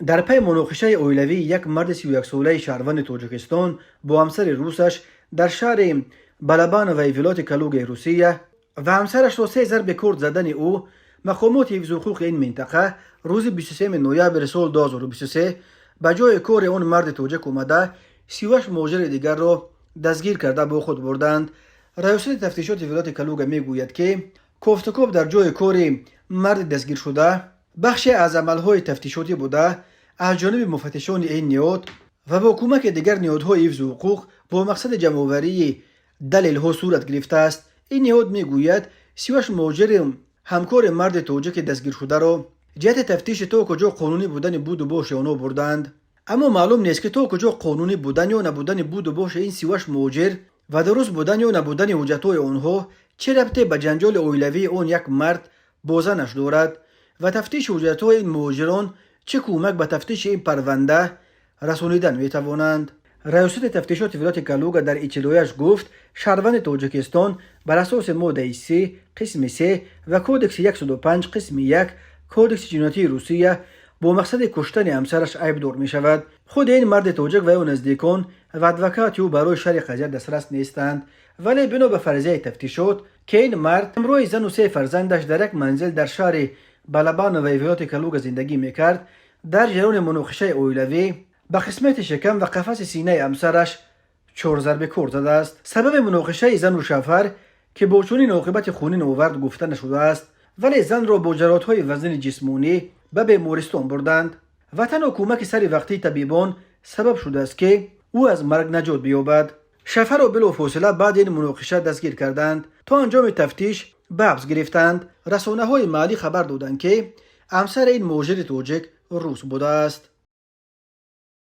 در پی مناقشه اولوی یک مرد 31 ساله شهروند تاجیکستان با همسر روسش در شهر بلبان و ایالات کلوگ روسیه و همسرش را 3 ضرب کورد زدن او، مقامات حفظ حقوق این منطقه روز 23 نوامبر سال 2023 به جای کار اون مرد تاجیک اومده 38 مهاجر دیگر را دستگیر کرده با خود بردند. رئیس تفتیشات ولایت کلوگ میگوید که کوفتکوب در جای کار مرد دستگیر شده بخشی از عملهای تفتیشاتی بوده از جانب مفتشان این نهاد و با کمک دیگر نهادهای حفظ حقوق با مقصد جمع‌آوری دلیل‌ها صورت گرفته است. این نهاد میگوید 38 مهاجر همکار مرد تاجیک دستگیر شده را جهت تفتیش تا کجا قانونی بودن بود و باش آنها بردند، اما معلوم نیست که تا کجا قانونی بودن یا نبودن بود و باش این 38 مهاجر و درست بودن یا نبودن حجت‌های آنها چه ربطی به جنجال اولیوی اون یک مرد با زنش دارد و تفتیش حجت‌های این مهاجران چه کمک به تفتیش این پرونده رسانیدن میتوانند. رئیس تفتیشات ولایت کلوگ در اطلاعیه‌اش گفت شهروند تاجیکستان بر اساس ماده 3 قسم 3 و کودکس 105 قسم 1 کودکس جنایتی روسیه با مقصد کشتن همسرش عیبدار می شود. خود این مرد تاجیک و او نزدیکان و ادوکات او برای شرح قضیه دسترس نیستند، ولی بنا به فرضیه تفتیشات که این مرد همراه زن و 3 فرزندش در یک منزل در شهر بلبان و ولایت کلوگ زندگی میکرد، در جریان مناقشه اولوی به قسمت شکم و قفس سینه همسرش 4 ضرب کور زده است. سبب مناقشه زن و شوهر که با چنین عاقبت خونین آورد گفته نشده است، ولی زن را با جراحت‌های وزن جسمانی به بیمارستان بردند و تنها کمک سری وقتی طبیبان سبب شده است که او از مرگ نجات بیابد. شوهر را بلافاصله بعد این مناقشه دستگیر کردند تا انجام تفتیش به حبس گرفتند. رسانه‌های محلی خبر دادند که همسر این مهاجر تاجیک روس بوده است.